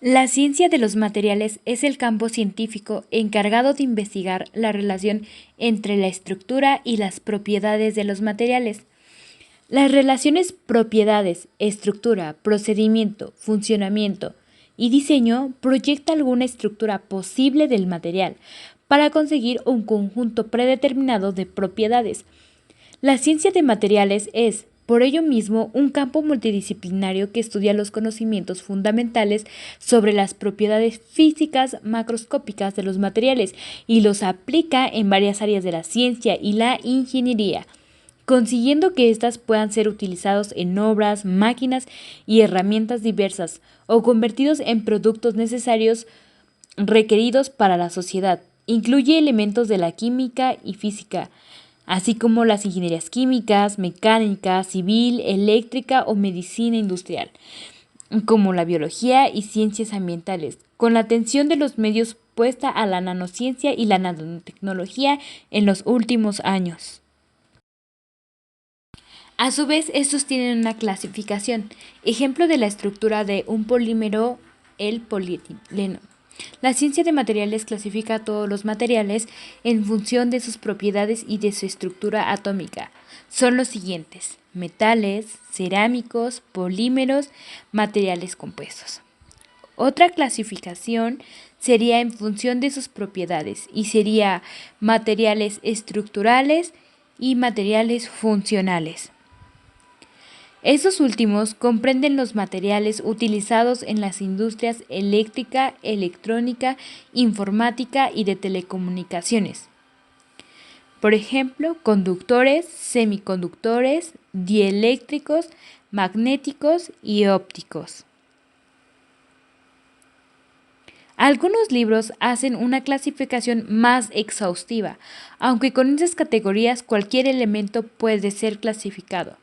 La ciencia de los materiales es el campo científico encargado de investigar la relación entre la estructura y las propiedades de los materiales. Las relaciones propiedades, estructura, procedimiento, funcionamiento y diseño proyecta alguna estructura posible del material para conseguir un conjunto predeterminado de propiedades. La ciencia de materiales es, por ello mismo, un campo multidisciplinario que estudia los conocimientos fundamentales sobre las propiedades físicas macroscópicas de los materiales y los aplica en varias áreas de la ciencia y la ingeniería, consiguiendo que éstas puedan ser utilizados en obras, máquinas y herramientas diversas o convertidos en productos necesarios requeridos para la sociedad. Incluye elementos de la química y física, así como las ingenierías químicas, mecánica, civil, eléctrica o medicina industrial, como la biología y ciencias ambientales, con la atención de los medios puesta a la nanociencia y la nanotecnología en los últimos años. A su vez, estos tienen una clasificación. Ejemplo de la estructura de un polímero, el polietileno. La ciencia de materiales clasifica todos los materiales en función de sus propiedades y de su estructura atómica. Son los siguientes: metales, cerámicos, polímeros, materiales compuestos. Otra clasificación sería en función de sus propiedades y sería materiales estructurales y materiales funcionales. Estos últimos comprenden los materiales utilizados en las industrias eléctrica, electrónica, informática y de telecomunicaciones. Por ejemplo, conductores, semiconductores, dieléctricos, magnéticos y ópticos. Algunos libros hacen una clasificación más exhaustiva, aunque con esas categorías cualquier elemento puede ser clasificado.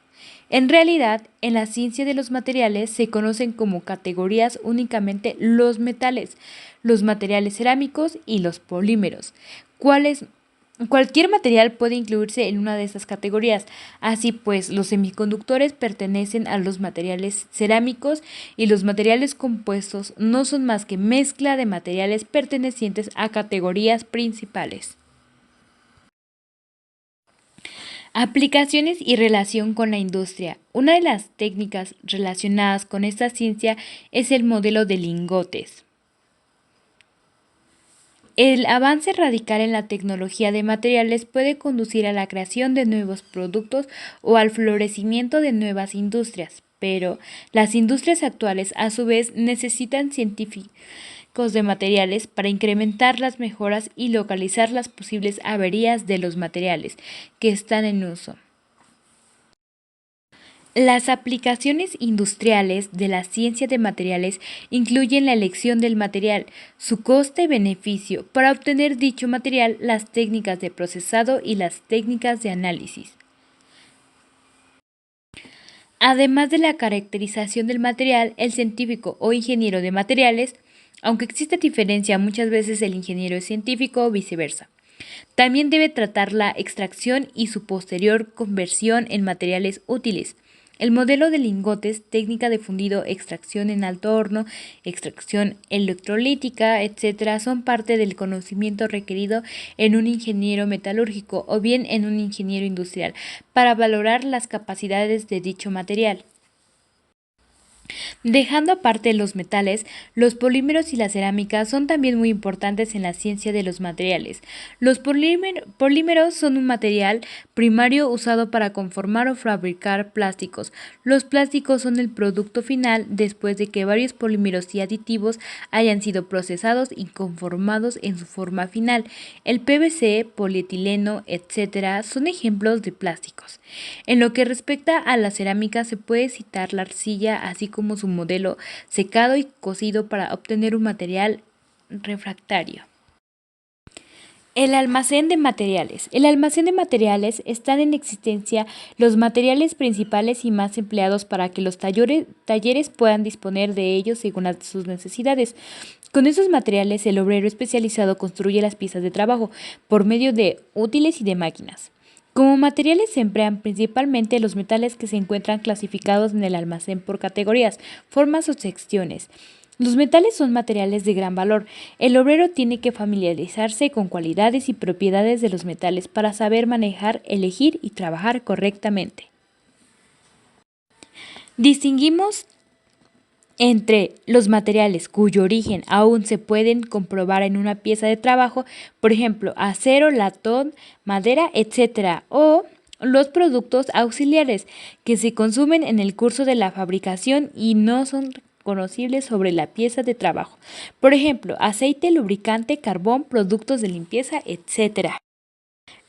En realidad, en la ciencia de los materiales se conocen como categorías únicamente los metales, los materiales cerámicos y los polímeros. Cualquier material puede incluirse en una de estas categorías. Así pues, los semiconductores pertenecen a los materiales cerámicos y los materiales compuestos no son más que mezcla de materiales pertenecientes a categorías principales. Aplicaciones y relación con la industria. Una de las técnicas relacionadas con esta ciencia es el modelo de lingotes. El avance radical en la tecnología de materiales puede conducir a la creación de nuevos productos o al florecimiento de nuevas industrias, pero las industrias actuales a su vez necesitan científicos de materiales para incrementar las mejoras y localizar las posibles averías de los materiales que están en uso. Las aplicaciones industriales de la ciencia de materiales incluyen la elección del material, su coste-beneficio para obtener dicho material, las técnicas de procesado y las técnicas de análisis. Además de la caracterización del material, el científico o ingeniero de materiales, aunque existe diferencia, muchas veces el ingeniero es científico o viceversa. También debe tratar la extracción y su posterior conversión en materiales útiles. El modelo de lingotes, técnica de fundido, extracción en alto horno, extracción electrolítica, etc., son parte del conocimiento requerido en un ingeniero metalúrgico o bien en un ingeniero industrial para valorar las capacidades de dicho material. Dejando aparte los metales, los polímeros y la cerámica son también muy importantes en la ciencia de los materiales. Los polímeros son un material primario usado para conformar o fabricar plásticos. Los plásticos son el producto final después de que varios polímeros y aditivos hayan sido procesados y conformados en su forma final. El PVC, polietileno, etc. son ejemplos de plásticos. En lo que respecta a la cerámica se puede citar la arcilla así como su modelo secado y cocido para obtener un material refractario. El almacén de materiales. El almacén de materiales están en existencia los materiales principales y más empleados para que los talleres puedan disponer de ellos según sus necesidades. Con esos materiales, el obrero especializado construye las piezas de trabajo por medio de útiles y de máquinas. Como materiales se emplean principalmente los metales que se encuentran clasificados en el almacén por categorías, formas o secciones. Los metales son materiales de gran valor. El obrero tiene que familiarizarse con cualidades y propiedades de los metales para saber manejar, elegir y trabajar correctamente. Distinguimos entre los materiales cuyo origen aún se pueden comprobar en una pieza de trabajo, por ejemplo, acero, latón, madera, etc., o los productos auxiliares que se consumen en el curso de la fabricación y no son conocibles sobre la pieza de trabajo, por ejemplo, aceite, lubricante, carbón, productos de limpieza, etc.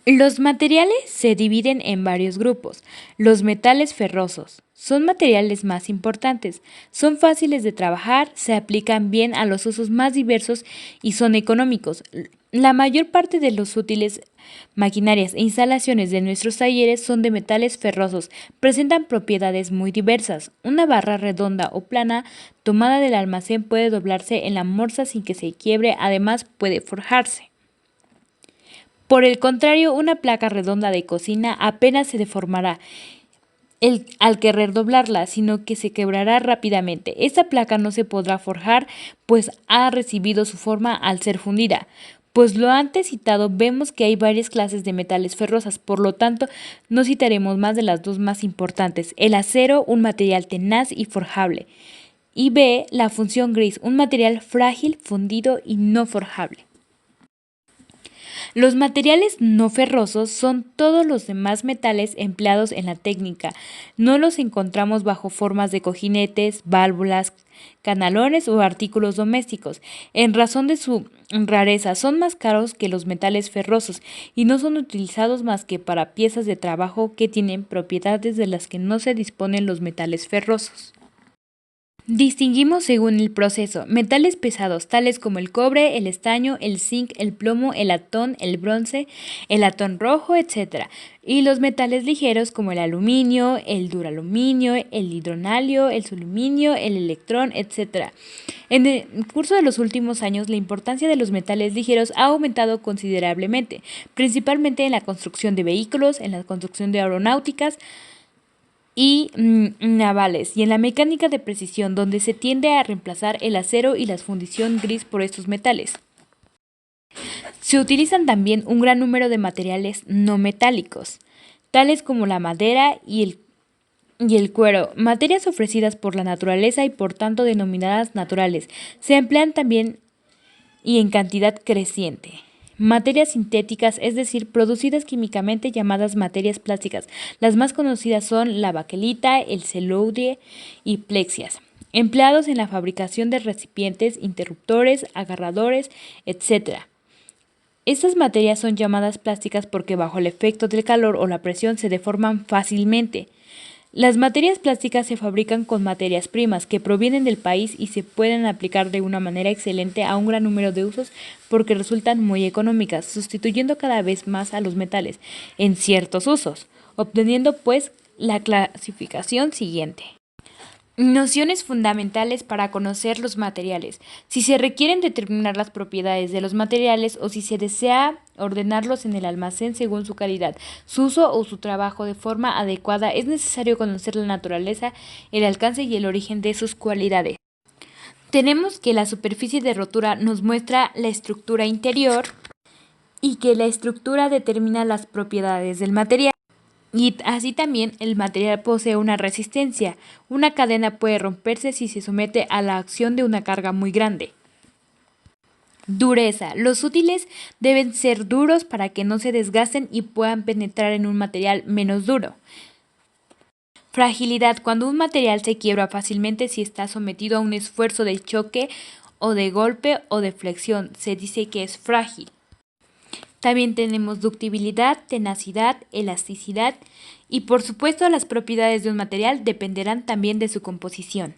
Los materiales se dividen en varios grupos. Los metales ferrosos son materiales más importantes, son fáciles de trabajar, se aplican bien a los usos más diversos y son económicos. La mayor parte de los útiles, maquinarias e instalaciones de nuestros talleres son de metales ferrosos, presentan propiedades muy diversas. Una barra redonda o plana tomada del almacén puede doblarse en la morsa sin que se quiebre, además puede forjarse. Por el contrario, una placa redonda de cocina apenas se deformará al querer doblarla, sino que se quebrará rápidamente. Esta placa no se podrá forjar, pues ha recibido su forma al ser fundida. Pues lo antes citado, vemos que hay varias clases de metales ferrosas, por lo tanto, no citaremos más de las dos más importantes. El acero, un material tenaz y forjable. Y B, la función gris, un material frágil, fundido y no forjable. Los materiales no ferrosos son todos los demás metales empleados en la técnica. No los encontramos bajo formas de cojinetes, válvulas, canalones o artículos domésticos. En razón de su rareza, son más caros que los metales ferrosos y no son utilizados más que para piezas de trabajo que tienen propiedades de las que no se disponen los metales ferrosos. Distinguimos según el proceso metales pesados tales como el cobre, el estaño, el zinc, el plomo, el latón rojo, etc. Y los metales ligeros como el aluminio, el duraluminio, el hidronalio, el soluminio, el electrón, etc. En el curso de los últimos años, la importancia de los metales ligeros ha aumentado considerablemente, principalmente en la construcción de vehículos, en la construcción de aeronáuticas, y navales y en la mecánica de precisión, donde se tiende a reemplazar el acero y la fundición gris por estos metales. Se utilizan también un gran número de materiales no metálicos, tales como la madera y el cuero, materias ofrecidas por la naturaleza y por tanto denominadas naturales. Se emplean también y en cantidad creciente. Materias sintéticas, es decir, producidas químicamente, llamadas materias plásticas. Las más conocidas son la baquelita, el celuloide y plexias, empleados en la fabricación de recipientes, interruptores, agarradores, etc. Estas materias son llamadas plásticas porque bajo el efecto del calor o la presión se deforman fácilmente. Las materias plásticas se fabrican con materias primas que provienen del país y se pueden aplicar de una manera excelente a un gran número de usos porque resultan muy económicas, sustituyendo cada vez más a los metales en ciertos usos, obteniendo pues la clasificación siguiente. Nociones fundamentales para conocer los materiales. Si se requieren determinar las propiedades de los materiales o si se desea ordenarlos en el almacén según su calidad, su uso o su trabajo de forma adecuada, es necesario conocer la naturaleza, el alcance y el origen de sus cualidades. Tenemos que la superficie de rotura nos muestra la estructura interior y que la estructura determina las propiedades del material. Y así también el material posee una resistencia. Una cadena puede romperse si se somete a la acción de una carga muy grande. Dureza. Los útiles deben ser duros para que no se desgasten y puedan penetrar en un material menos duro. Fragilidad. Cuando un material se quiebra fácilmente si está sometido a un esfuerzo de choque o de golpe o de flexión, se dice que es frágil. También tenemos ductibilidad, tenacidad, elasticidad y por supuesto las propiedades de un material dependerán también de su composición.